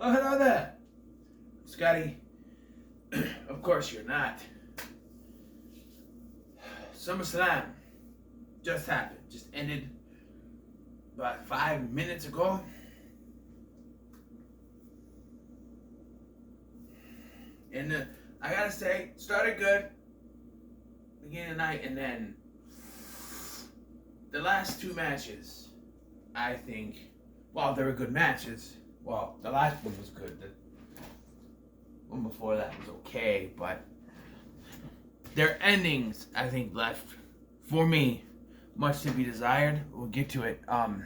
Oh, hello there. Scotty. Of course you're not. SummerSlam just happened. Just ended about 5 minutes ago. And I gotta say, started good. Beginning of the night, and then the last two matches, I think, while they were good matches, well, the last one was good. The one before that was okay, but their endings, I think, left, for me, much to be desired. We'll get to it. I'll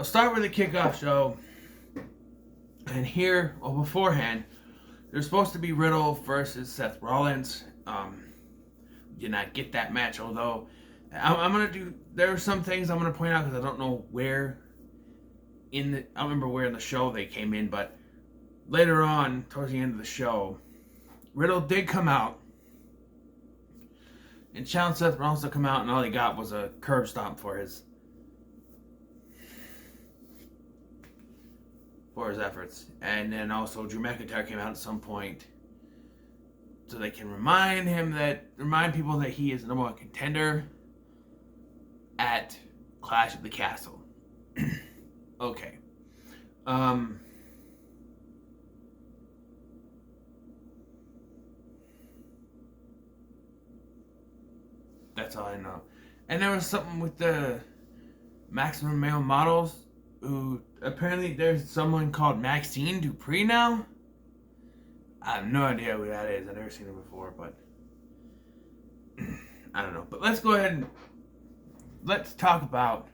start with the kickoff show. And here, well, beforehand, there's supposed to be Riddle versus Seth Rollins. Did not get that match, although I'm going to do, there are some things I'm going to point out because I don't know where I don't remember where in the show they came in, but later on, towards the end of the show, Riddle did come out and challenged Seth Rollins to come out, and all he got was a curb stomp for his efforts. And then also Drew McIntyre came out at some point so they can remind people that he is the number one contender at Clash of the Castle. Okay. That's all I know. And there was something with the Maximum Male Models, who apparently there's someone called Maxine Dupree now. I have no idea who that is. I've never seen her before, but I don't know. But let's go ahead and let's talk about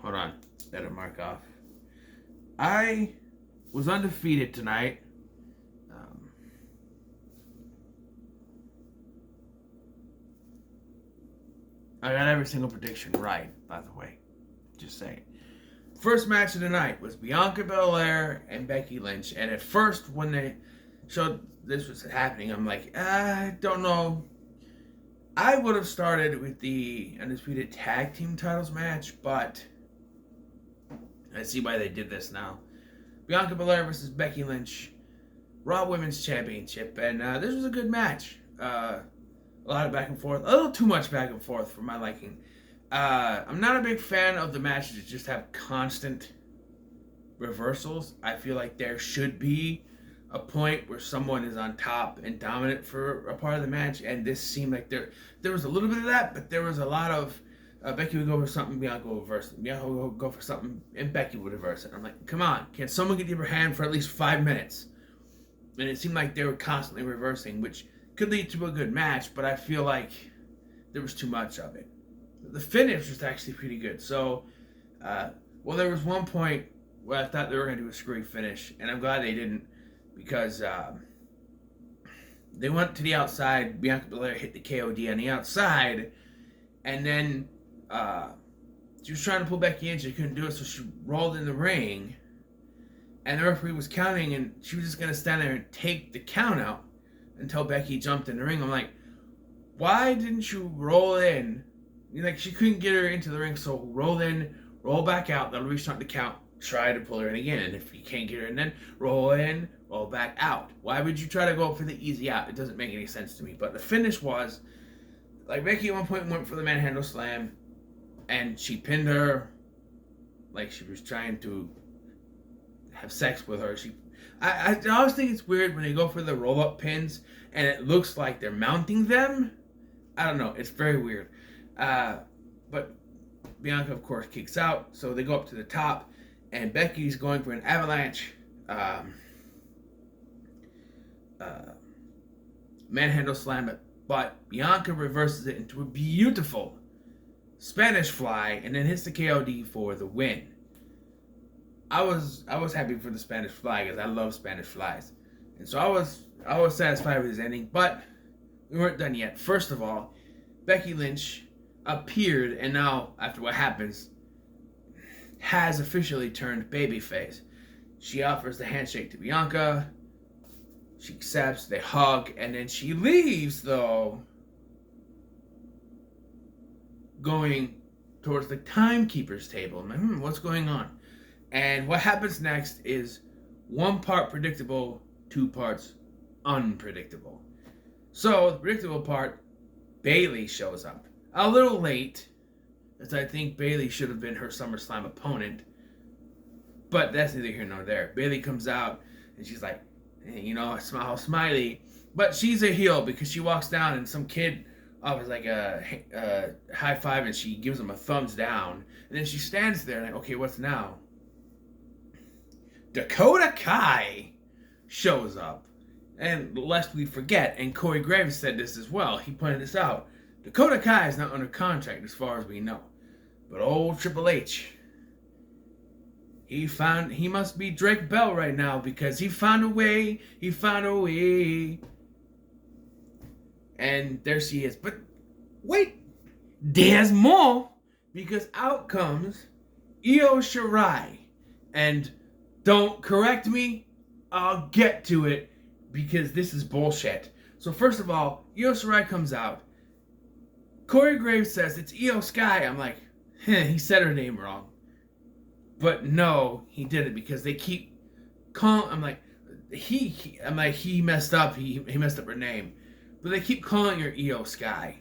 hold on. Better mark off. I was undefeated tonight. I got every single prediction right, by the way. Just saying. First match of the night was Bianca Belair and Becky Lynch. And at first, when they showed this was happening, I'm like, I don't know. I would have started with the Undisputed Tag Team titles match, but I see why they did this now. Bianca Belair versus Becky Lynch, Raw Women's Championship. And this was a good match. A lot of back and forth. A little too much back and forth for my liking. I'm not a big fan of the matches that just have constant reversals. I feel like there should be a point where someone is on top and dominant for a part of the match, and this seemed like there was a little bit of that, but there was a lot of Becky would go for something, Bianca would reverse it. Bianca would go for something, and Becky would reverse it. I'm like, come on, can someone get the upper hand for at least 5 minutes? And it seemed like they were constantly reversing, which could lead to a good match, but I feel like there was too much of it. The finish was actually pretty good. So, there was one point where I thought they were going to do a screwy finish, and I'm glad they didn't, because they went to the outside. Bianca Belair hit the KOD on the outside, and then she was trying to pull Becky in. She couldn't do it, so she rolled in the ring, and the referee was counting, and she was just going to stand there and take the count out until Becky jumped in the ring. I'm like, why didn't you roll in? Like, she couldn't get her into the ring, so roll in, roll back out, that'll restart the count, try to pull her in again, and if you can't get her in, then roll in, roll back out. Why would you try to go for the easy out? It doesn't make any sense to me. But the finish was, like, Becky at one point went for the manhandle slam, and she pinned her like she was trying to have sex with her. I always think it's weird when they go for the roll-up pins and it looks like they're mounting them. I don't know. It's very weird. But Bianca, of course, kicks out. So they go up to the top. And Becky's going for an avalanche manhandle slam. But Bianca reverses it into a beautiful Spanish fly and then hits the KOD for the win. I was happy for the Spanish fly because I love Spanish flies. And so I was satisfied with his ending, but we weren't done yet. First of all, Becky Lynch appeared, and now, after what happens, has officially turned babyface. She offers the handshake to Bianca. She accepts, they hug, and then she leaves, though, going towards the timekeeper's table. I'm like, what's going on? And what happens next is 1 part predictable, 2 parts unpredictable. So the predictable part, Bayley shows up. A little late, as I think Bayley should have been her SummerSlam opponent. But that's neither here nor there. Bayley comes out and she's like, hey, you know, smile, smiley. But she's a heel because she walks down and some kid offers like a high five and she gives him a thumbs down. And then she stands there like, okay, what's now? Dakota Kai shows up. And lest we forget, and Corey Graves said this as well, he pointed this out, Dakota Kai is not under contract as far as we know. But old Triple H, he must be Drake Bell right now because he found a way. And there she is. But wait, there's more, because out comes Io Shirai. And don't correct me, I'll get to it because this is bullshit. So first of all, Io Shirai comes out. Corey Graves says it's Io Sky. I'm like, he said her name wrong. But no, he didn't because they keep calling. I'm like, he messed up. He messed up her name. But they keep calling her Io Sky.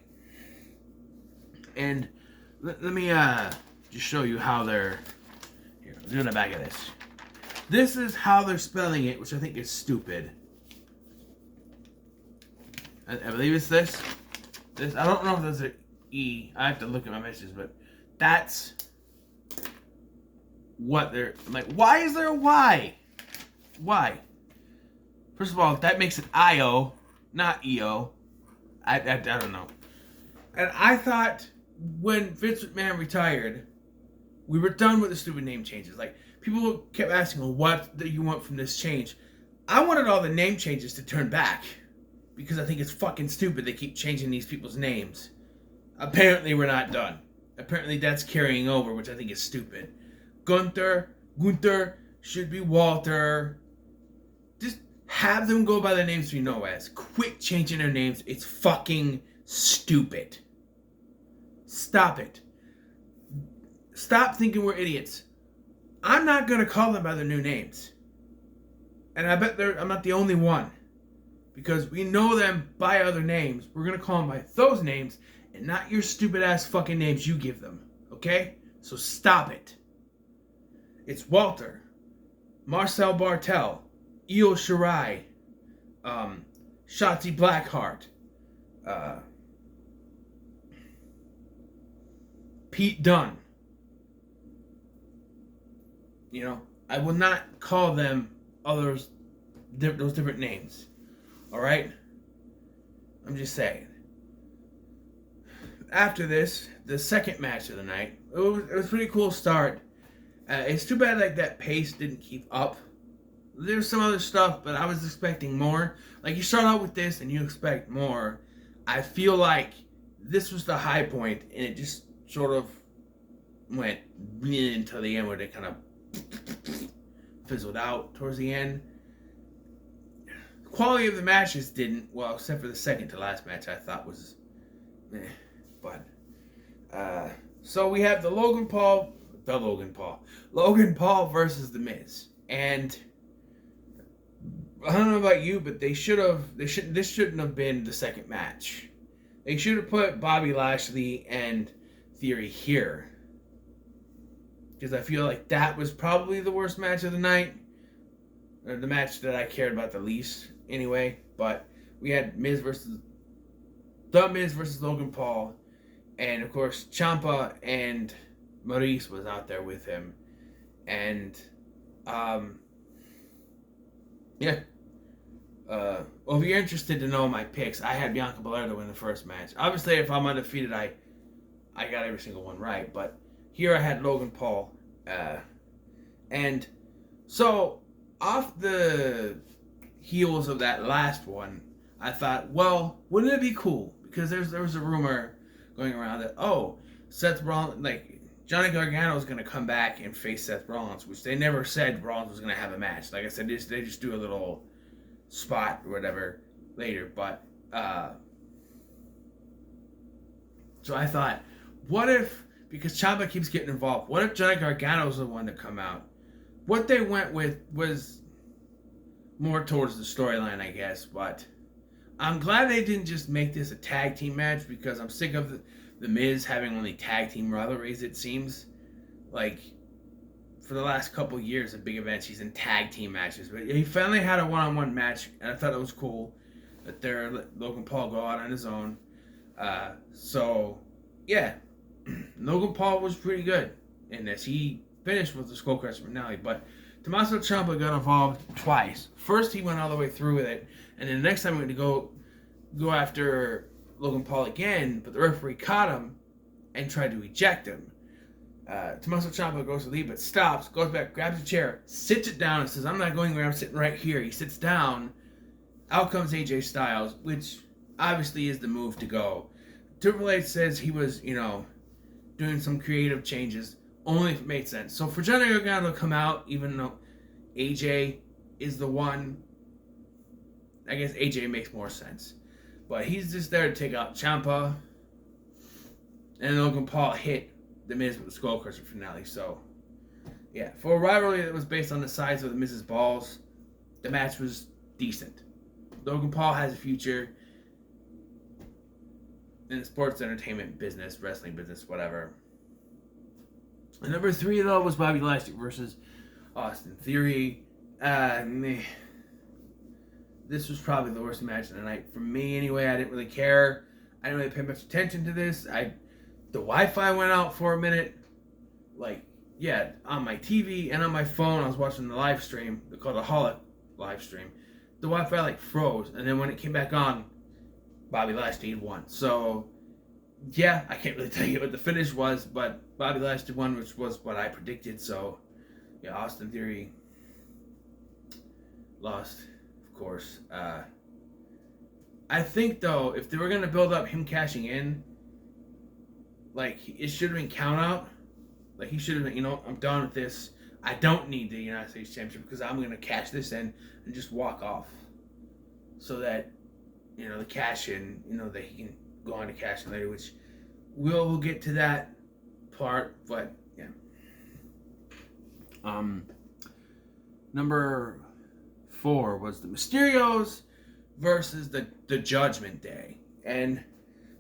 And let me just show you how they're. Here, let's do the back of this. This is how they're spelling it, which I think is stupid. I believe it's this. I don't know if there's an E. I have to look at my messages, but that's what they're. I'm like, why is there a Y? Why? First of all, that makes it IO, not EO. I don't know. And I thought when Vince McMahon retired, we were done with the stupid name changes. Like, people kept asking, well, what do you want from this change? I wanted all the name changes to turn back. Because I think it's fucking stupid they keep changing these people's names. Apparently we're not done. Apparently that's carrying over, which I think is stupid. Gunther should be Walter. Just have them go by the names we know as. Quit changing their names. It's fucking stupid. Stop it. Stop thinking we're idiots. I'm not going to call them by their new names. And I bet I'm not the only one. Because we know them by other names. We're going to call them by those names and not your stupid ass fucking names you give them. Okay? So stop it. It's Walter, Marcel Bartel, Io Shirai, Shotzi Blackheart, Pete Dunne. You know, I will not call them those different names. Alright? I'm just saying. After this, the second match of the night, it was a pretty cool start. It's too bad like that pace didn't keep up. There's some other stuff, but I was expecting more. Like, you start out with this and you expect more. I feel like this was the high point, and it just sort of went until the end where it kind of fizzled out towards the end. The quality of the matches didn't, well, except for the second to last match I thought was but so we have Logan Paul versus The Miz. And I don't know about you, but this shouldn't have been the second match. They should have put Bobby Lashley and Theory here. Because I feel like that was probably the worst match of the night. Or the match that I cared about the least, anyway. But we had The Miz versus Logan Paul. And, of course, Ciampa and Maurice was out there with him. And, yeah. Well, if you're interested to know my picks, I had Bianca Blair to win the first match. Obviously, if I'm undefeated, I got every single one right. But here I had Logan Paul. And so, off the heels of that last one, I thought, well, wouldn't it be cool? Because there was a rumor going around that, Seth Rollins, like, Johnny Gargano is going to come back and face Seth Rollins, which they never said Rollins was going to have a match. Like I said, they just do a little spot or whatever later. But, so I thought, what if, because Ciampa keeps getting involved, what if Johnny Gargano's the one to come out? What they went with was more towards the storyline, I guess, but I'm glad they didn't just make this a tag team match, because I'm sick of the Miz having only tag team rivalries, it seems. Like, for the last couple years at big events, he's in tag team matches. But he finally had a one-on-one match, and I thought it was cool that they're let Logan Paul go out on his own. So, yeah. Logan Paul was pretty good in this. He finished with the Skullcrusher finale, but Tommaso Ciampa got involved twice. First, he went all the way through with it, and then the next time he went to go after Logan Paul again, but the referee caught him and tried to eject him. Tommaso Ciampa goes to leave, but stops, goes back, grabs a chair, sits it down, and says, "I'm not going where, I'm sitting right here." He sits down. Out comes AJ Styles, which obviously is the move to go. Triple H says he was, doing some creative changes, only if it made sense. So for Johnny Gargano to come out, even though AJ is the one, I guess AJ makes more sense. But he's just there to take out Ciampa, and Logan Paul hit The Miz with the Skullcrusher finale. So, yeah, for a rivalry that was based on the size of the Miz's balls, the match was decent. Logan Paul has a future in the sports entertainment business, wrestling business, whatever. And number 3, though, was Bobby Lashley versus Austin Theory. This was probably the worst match of the night. For me, anyway, I didn't really care. I didn't really pay much attention to this. The Wi-Fi went out for a minute. On my TV and on my phone, I was watching the live stream. They called the Holic live stream. The Wi-Fi, froze. And then when it came back on, Bobby Lashley won. So, yeah, I can't really tell you what the finish was, but Bobby Lashley won, which was what I predicted. So, yeah, Austin Theory lost, of course. I think, though, if they were going to build up him cashing in, it should have been count out. He should have been, I'm done with this. I don't need the United States Championship because I'm going to cash this in and just walk off. So that, the cash in, that he can go on to cash in later, which we'll get to that part, but yeah. Number 4 was the Mysterios versus the Judgment Day. And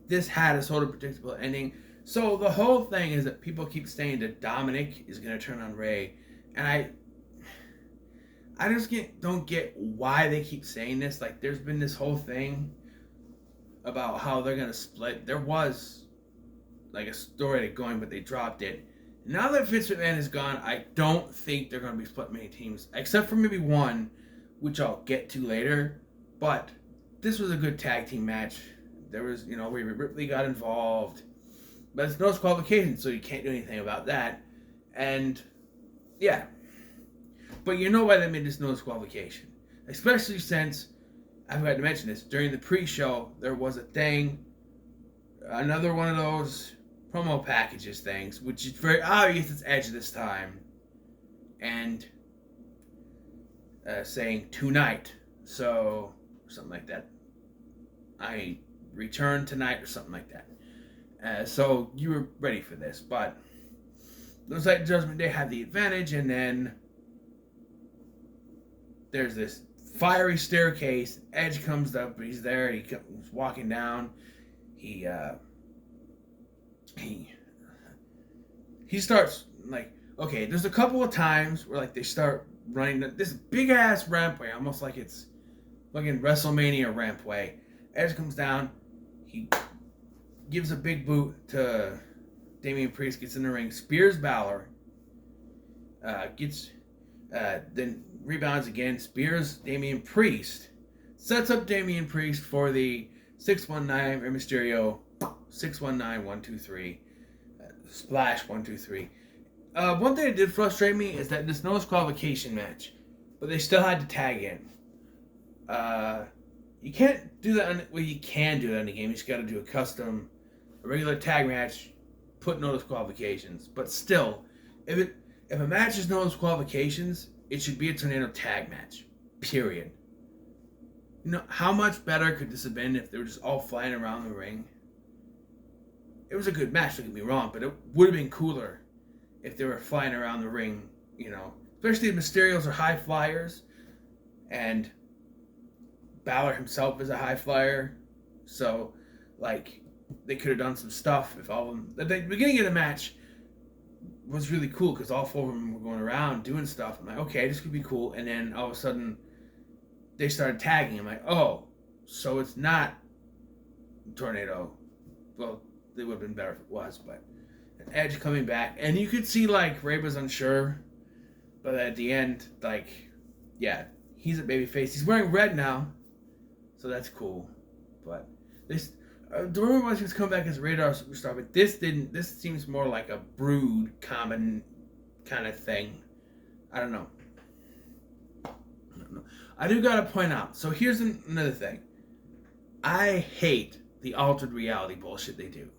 this had a sort of predictable ending. So the whole thing is that people keep saying that Dominic is going to turn on Ray. And I just don't get why they keep saying this. There's been this whole thing about how they're going to split. There was, a story going, but they dropped it. Now that Vince McMahon is gone, I don't think they're going to be split many teams. Except for maybe one, which I'll get to later. But this was a good tag team match. There was, where Ripley got involved. But it's no disqualification, so you can't do anything about that. And, yeah. But you know why they made this no disqualification. Especially since, I forgot to mention this, during the pre-show, there was a thing, another one of those promo packages things, which is very obvious it's Edge this time. And saying tonight. So, something like that. I return tonight or something like that. So you were ready for this, but it looks like Judgment Day had the advantage, and then there's this fiery staircase. Edge comes up, he's there, he's walking down. He starts okay, there's a couple of times where they start running this big ass rampway, almost like it's fucking WrestleMania rampway. Edge comes down, he gives a big boot to Damian Priest, gets in the ring, spears Balor, then rebounds again, spears Damian Priest, sets up Damian Priest for the 619 Rey Mysterio 619 123 splash 123. One thing that did frustrate me is that this no disqualification match, but they still had to tag in. You can't do that. You can do that in the game. You just got to do a regular tag match, put no disqualifications. But still, if a match is no disqualifications, it should be a tornado tag match. Period. How much better could this have been if they were just all flying around the ring? it was a good match, don't get me wrong, but it would have been cooler if they were flying around the ring, you know. Especially the Mysterios are high flyers, and Balor himself is a high flyer. So, like, they could have done some stuff if all of them... The beginning of the match was really cool because all four of them were going around doing stuff. I'm like, okay, this could be cool. And then all of a sudden, they started tagging. I'm like, oh, so it's not Tornado. Well, it would have been better if it was, but Edge coming back. And you could see, like, Rey was unsure. But at the end, like, yeah, he's a babyface. He's wearing red now. So that's cool. But this... the rumor was he was coming back as a Radar Superstar, but this didn't. This seems more like a Brood common kind of thing. I don't know. I do gotta point out. So here's another thing. I hate the altered reality bullshit they do.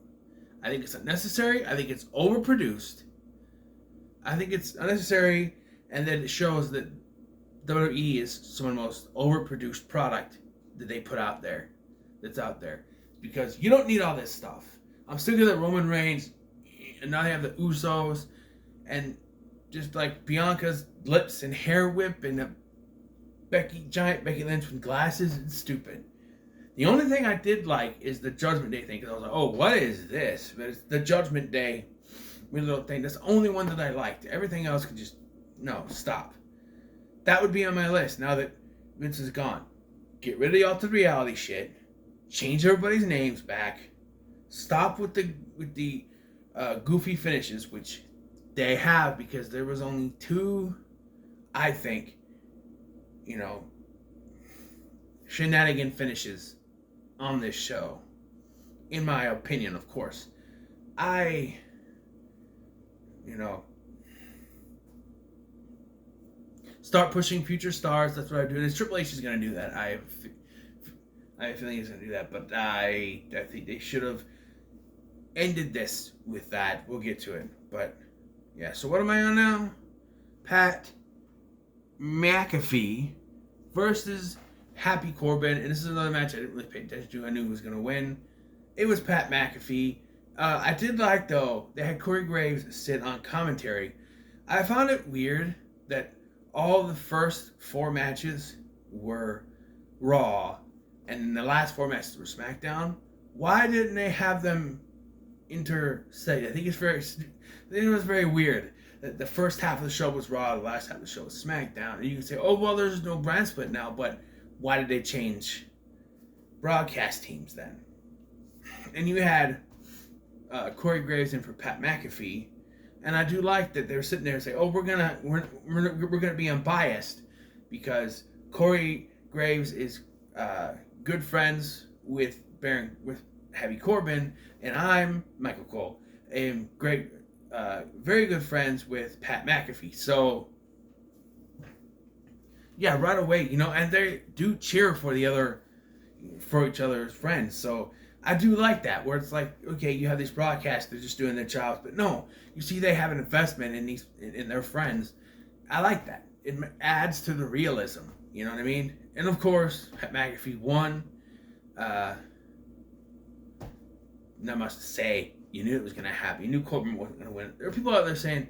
I think it's unnecessary. I think it's overproduced. I think it's unnecessary, and then it shows that WWE is some of the most overproduced product that they put out there. That's out there. Because you don't need all this stuff. I'm sick of the Roman Reigns, and now they have the Usos, and just like Bianca's lips and hair whip, and a giant Becky Lynch with glasses. It's stupid. The only thing I did like is the Judgment Day thing, because I was like, oh, what is this? But it's the Judgment Day little thing. That's the only one that I liked. Everything else could just, no, stop. That would be on my list now that Vince is gone. Get rid of the altered reality shit. Change everybody's names back. Stop with the goofy finishes, which they have, because there was only two, I think, you know, shenanigan finishes on this show. In my opinion, of course. Start pushing future stars. That's what I'm doing. Triple H is going to do that. I have a feeling he's going to do that, but I think they should have ended this with that. We'll get to it. But, yeah, so what am I on now? Pat Mcafee versus Happy Corbin. And this is another match I didn't really pay attention to. I knew who was going to win. It was Pat McAfee. I did like, though, they had Corey Graves sit on commentary. I found it weird that all the first four matches were Raw, and the last four matches were SmackDown. Why didn't they have them interstate? I think it was very weird that the first half of the show was Raw, the last half of the show was SmackDown. And you can say, oh, well, there's no brand split now, but why did they change broadcast teams then? And you had Corey Graves in for Pat McAfee, and I do like that they're sitting there and say, oh, we're gonna be unbiased because Corey Graves is good friends with Happy Corbin, and I'm Michael Cole, and very good friends with Pat McAfee. So yeah, right away, and they do cheer for each other's friends. So I do like that, where it's like, okay, you have these broadcasts, they're just doing their jobs, but no, you see they have an investment in their friends. I like that. It adds to the realism, you know what I mean? And of course, Pat McAfee won. Not much to say. You knew it was going to happen. You knew Corbin wasn't going to win. There are people out there saying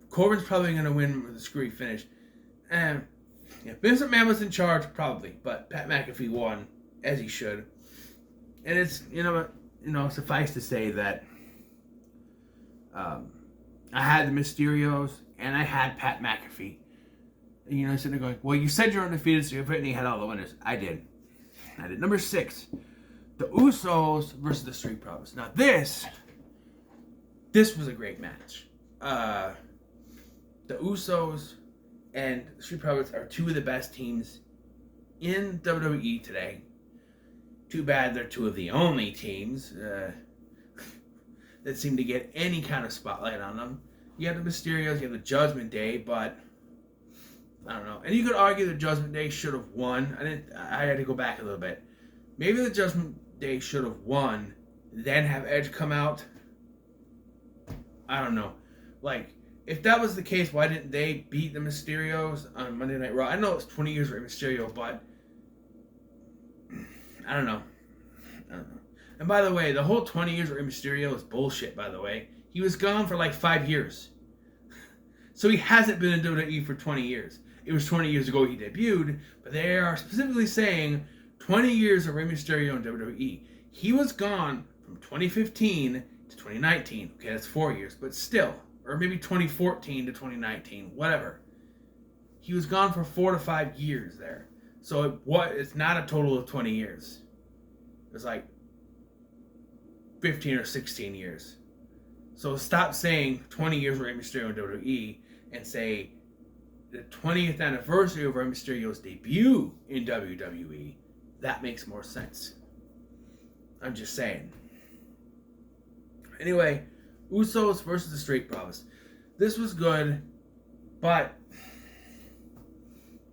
Corbin's probably going to win with a screwy finish. And if Vince McMahon was in charge, probably, but Pat McAfee won, as he should. And it's, suffice to say that I had the Mysterios and I had Pat McAfee. And, sitting there going, well, you said you're undefeated, so you had all the winners. I did. Number 6, the Usos versus the Street Profits. Now, this was a great match. The Usos and the Street Profits are two of the best teams in WWE today. Too bad they're two of the only teams that seem to get any kind of spotlight on them. You have the Mysterios, you have the Judgment Day, but I don't know. And you could argue the Judgment Day should have won. I had to go back a little bit. Maybe the Judgment Day should have won, then have Edge come out. I don't know. Like, if that was the case, why didn't they beat the Mysterios on Monday Night Raw? I know it's 20 years for Mysterio, but I don't know. And by the way, the whole 20 years of Rey Mysterio is bullshit, by the way. He was gone for like 5 years. So he hasn't been in WWE for 20 years. It was 20 years ago he debuted, but they are specifically saying 20 years of Rey Mysterio in WWE. He was gone from 2015 to 2019. Okay, that's 4 years, but still. Or maybe 2014 to 2019, whatever. He was gone for 4 to 5 years there. So it's not a total of 20 years. It's like 15 or 16 years. So stop saying 20 years of Rey Mysterio in WWE and say the 20th anniversary of Rey Mysterio's debut in WWE. That makes more sense. I'm just saying. Anyway, Usos versus the Street Profits. This was good, but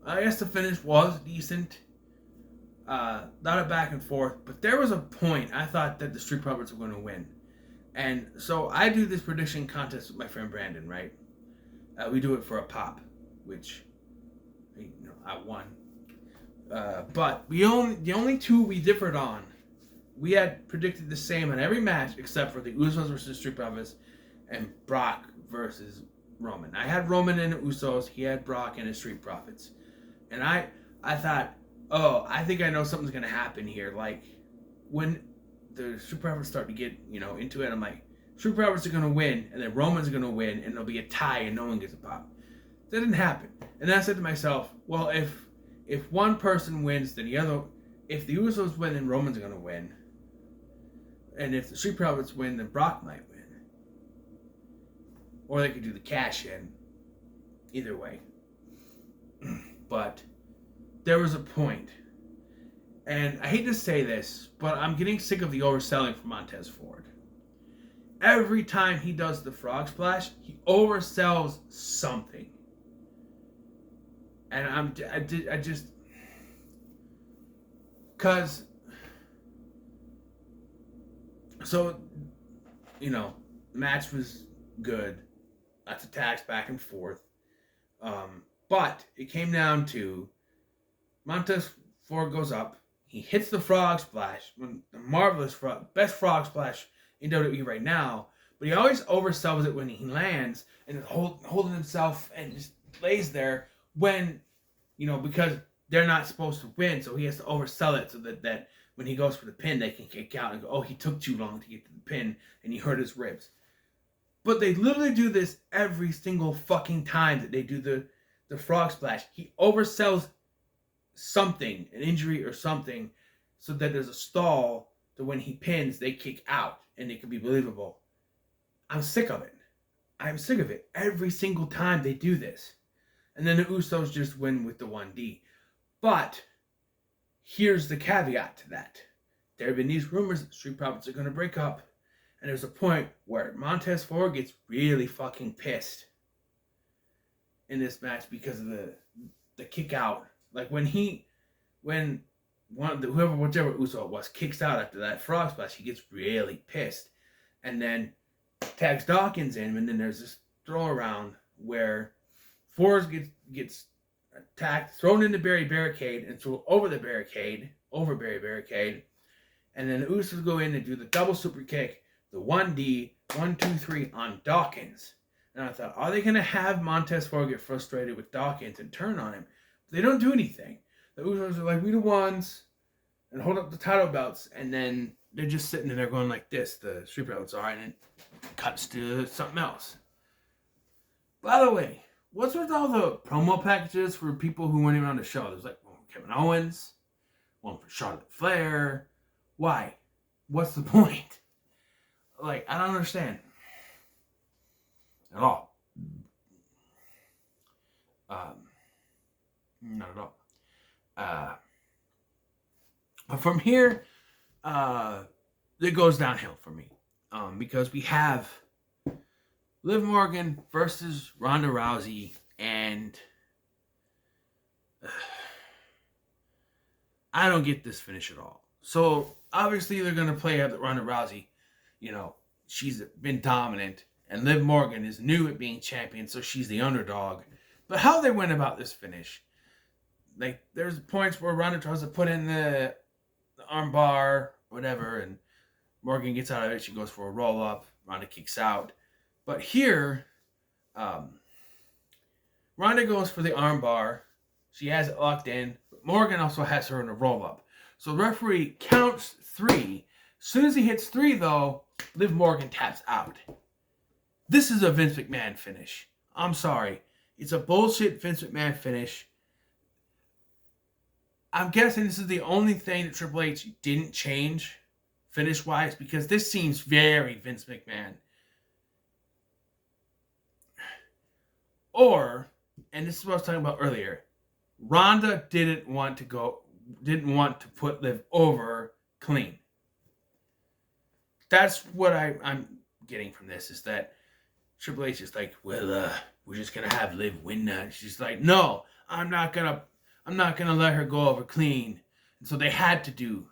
I guess the finish was decent. Not a back and forth, but there was a point I thought that the Street Profits were going to win. And so I do this prediction contest with my friend Brandon, right? We do it for a pop, which I won. But the only two we differed on, we had predicted the same on every match except for the Usos versus Street Profits and Brock versus Roman. I had Roman and the Usos. He had Brock and the Street Profits. And I thought, I think I know something's going to happen here. Like, when the Street Profits start to get, into it, I'm like, Street Profits are going to win, and then Roman's going to win, and there'll be a tie, and no one gets a pop. That didn't happen. And then I said to myself, well, if one person wins, then the other... If the Usos win, then Roman's going to win. And if the Street Profits win, then Brock might win. Or they could do the cash-in. Either way. But there was a point. And I hate to say this, but I'm getting sick of the overselling for Montez Ford. Every time he does the frog splash, he oversells something. And I just... Because... So, the match was good. Lots of attacks back and forth. But it came down to Montez Ford goes up. He hits the frog splash. The marvelous best frog splash in WWE right now. But he always oversells it when he lands and holding himself and just lays there when, because they're not supposed to win. So he has to oversell it so that when he goes for the pin, they can kick out and go, he took too long to get to the pin and he hurt his ribs. But they literally do this every single fucking time that they do the frog splash. He oversells something, an injury or something, so that there's a stall that when he pins, they kick out and it can be believable. I'm sick of it. I'm sick of it. Every single time they do this. And then the Usos just win with the 1D. But here's the caveat to that. There have been these rumors that Street Profits are going to break up. And there's a point where Montez Ford gets really fucking pissed in this match because of the kick out. Like when whichever Uso it was kicks out after that frog splash, he gets really pissed. And then tags Dawkins in, and then there's this throw around where Ford gets attacked, thrown in the Barry barricade, and thrown over the barricade, over Barry barricade. And then the Usos go in and do the double super kick, the 1D, 1, 2, 3 on Dawkins. And I thought, are they going to have Montez Ford get frustrated with Dawkins and turn on him? But they don't do anything. The Usos are like, we the ones, and hold up the title belts, and then they're just sitting there going like this. The Street Profits are, and it cuts to something else. By the way, what's with all the promo packages for people who weren't even on the show? There's like one for Kevin Owens, one for Charlotte Flair. Why? What's the point? Like, I don't understand. At all. Not at all. But from here, it goes downhill for me. Because we have Liv Morgan versus Ronda Rousey, and I don't get this finish at all. So, obviously, they're going to play out that Ronda Rousey, she's been dominant, and Liv Morgan is new at being champion, so she's the underdog. But how they went about this finish, like, there's points where Ronda tries to put in the arm bar, whatever, and Morgan gets out of it. She goes for a roll-up. Ronda kicks out. But here, Ronda goes for the armbar. She has it locked in. But Morgan also has her in a roll-up. So the referee counts 3. As soon as he hits 3, though, Liv Morgan taps out. This is a Vince McMahon finish. I'm sorry. It's a bullshit Vince McMahon finish. I'm guessing this is the only thing that Triple H didn't change finish-wise, because this seems very Vince McMahon. Or, and this is what I was talking about earlier, Ronda didn't want to put Liv over clean. That's what I'm getting from this, is that Triple H is like, well, we're just gonna have Liv win now. And she's like, no, I'm not gonna let her go over clean. And so they had to do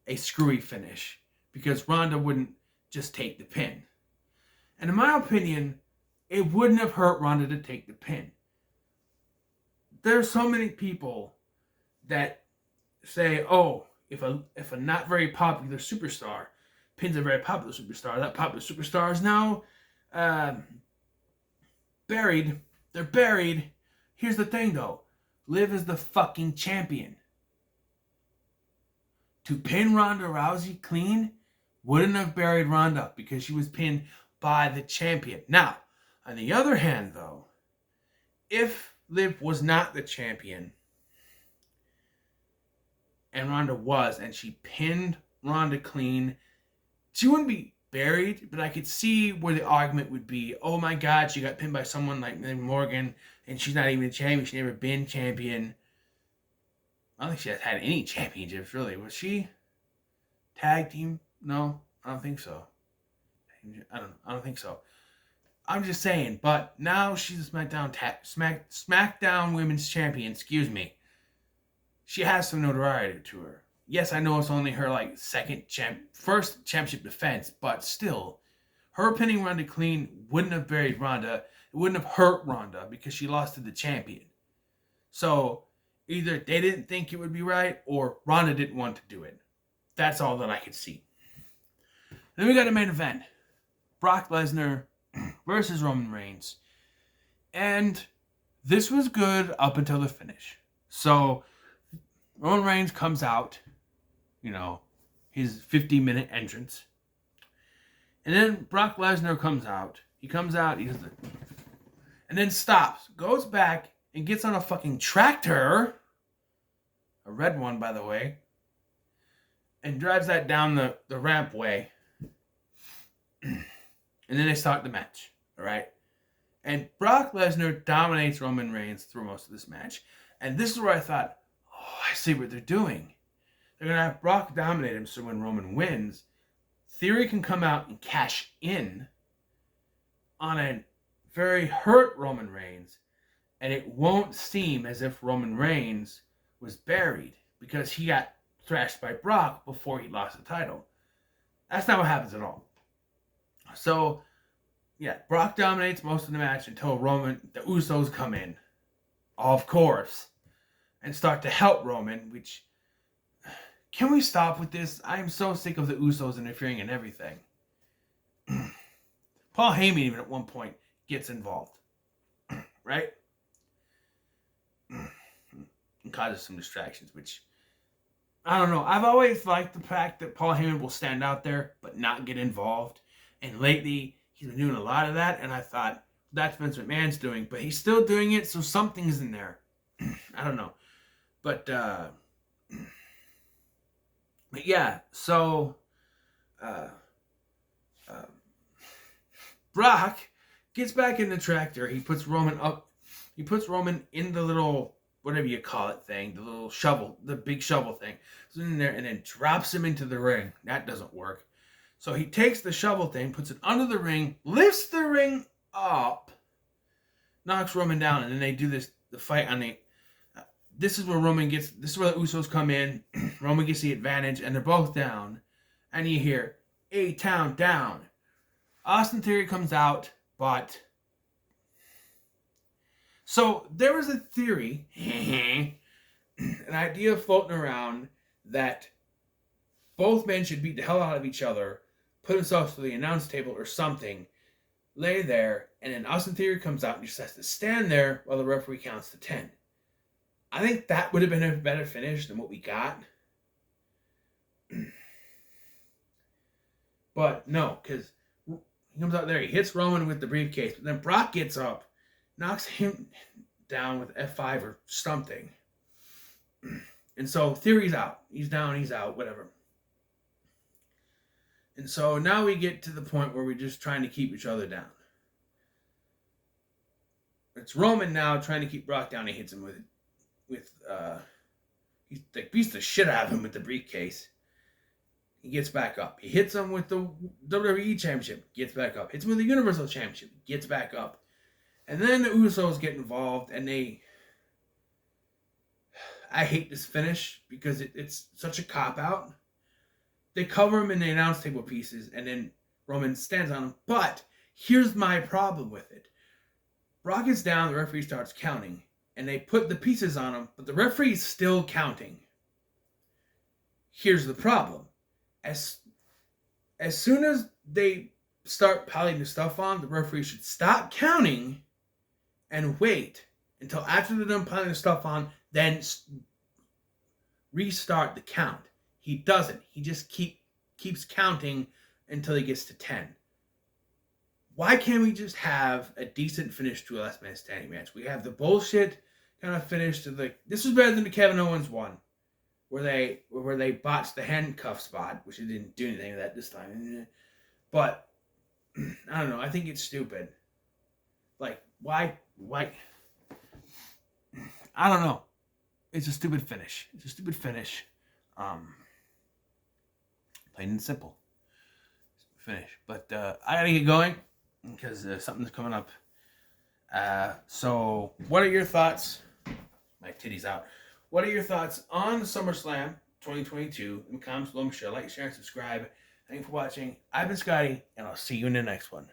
a screwy finish because Ronda wouldn't just take the pin. And in my opinion, it wouldn't have hurt Ronda to take the pin. There are so many people that say, oh, if a not very popular superstar pins a very popular superstar, that popular superstar is now buried. They're buried. Here's the thing, though. Liv is the fucking champion. To pin Ronda Rousey clean wouldn't have buried Ronda because she was pinned by the champion. Now, on the other hand, though, if Liv was not the champion and Ronda was, and she pinned Ronda clean, she wouldn't be buried, but I could see where the argument would be, oh my God, she got pinned by someone like Liv Morgan, and she's not even a champion, she's never been champion. I don't think she has had any championships, really. Was she tag team? No, I don't think so. I don't think so. I'm just saying, but now she's a SmackDown Women's Champion, excuse me. She has some notoriety to her. Yes, I know it's only her first championship defense, but still, her pinning Ronda clean wouldn't have buried Ronda. It wouldn't have hurt Ronda because she lost to the champion. So either they didn't think it would be right, or Ronda didn't want to do it. That's all that I could see. Then we got a main event: Brock Lesnar versus Roman Reigns, and this was good up until the finish. So Roman Reigns comes out. His 50-minute entrance. And then Brock Lesnar comes out. He comes out, and then stops, goes back, and gets on a fucking tractor, a red one, by the way, and drives that down the rampway. And then they start the match, all right? And Brock Lesnar dominates Roman Reigns through most of this match. And this is where I thought, oh, I see what they're doing. They're going to have Brock dominate him, so when Roman wins, Theory can come out and cash in on a very hurt Roman Reigns, and it won't seem as if Roman Reigns was buried because he got thrashed by Brock before he lost the title. That's not what happens at all. So, yeah, Brock dominates most of the match until the Usos come in, of course, and start to help Roman, which... Can we stop with this? I am so sick of the Usos interfering in everything. Paul Heyman even at one point gets involved. Right? And causes some distractions, which... I don't know. I've always liked the fact that Paul Heyman will stand out there but not get involved. And lately, he's been doing a lot of that, and I thought, that's Vince McMahon's doing. But he's still doing it, so something's in there. I don't know. But yeah, so Brock gets back in the tractor. He puts Roman up. He puts Roman in the little, whatever you call it thing, the little shovel, the big shovel thing. So in there, and then drops him into the ring. That doesn't work. So he takes the shovel thing, puts it under the ring, lifts the ring up, knocks Roman down, and then they do the fight on the... This is where this is where the Usos come in. Roman gets the advantage, and they're both down. And you hear, A-Town down. Austin Theory comes out, but... So, there was a theory, an idea floating around, that both men should beat the hell out of each other, put themselves to the announce table or something, lay there, and then Austin Theory comes out and just has to stand there while the referee counts to 10. I think that would have been a better finish than what we got. But no, because he comes out there, he hits Roman with the briefcase, but then Brock gets up, knocks him down with F5 or something. And so Theory's out. He's down, he's out, whatever. And so now we get to the point where we're just trying to keep each other down. It's Roman now trying to keep Brock down. He hits him he beats the shit out of him with the briefcase. He gets back up. He hits him with the WWE Championship. Gets back up. Hits him with the Universal Championship. Gets back up. And then the Usos get involved, and I hate this finish because it's such a cop-out. They cover him in the announce table pieces, and then Roman stands on him. But here's my problem with it. Brock is down, the referee starts counting, and they put the pieces on him, but the referee is still counting. Here's the problem. As soon as they start piling the stuff on, the referee should stop counting and wait until after they're done piling the stuff on, then restart the count. He doesn't. He just keeps counting until he gets to 10. Why can't we just have a decent finish to a last man standing match? We have the bullshit kind of finish to this was better than the Kevin Owens one, where they botched the handcuff spot, which they didn't do anything with that this time. But I don't know. I think it's stupid. Like, why? I don't know. It's a stupid finish. Plain and simple. Finish. But I gotta get going because something's coming up. So what are your thoughts? My titty's out. What are your thoughts on SummerSlam 2022? In the comments below, share, like, share, and subscribe. Thank you for watching. I've been Scotty, and I'll see you in the next one.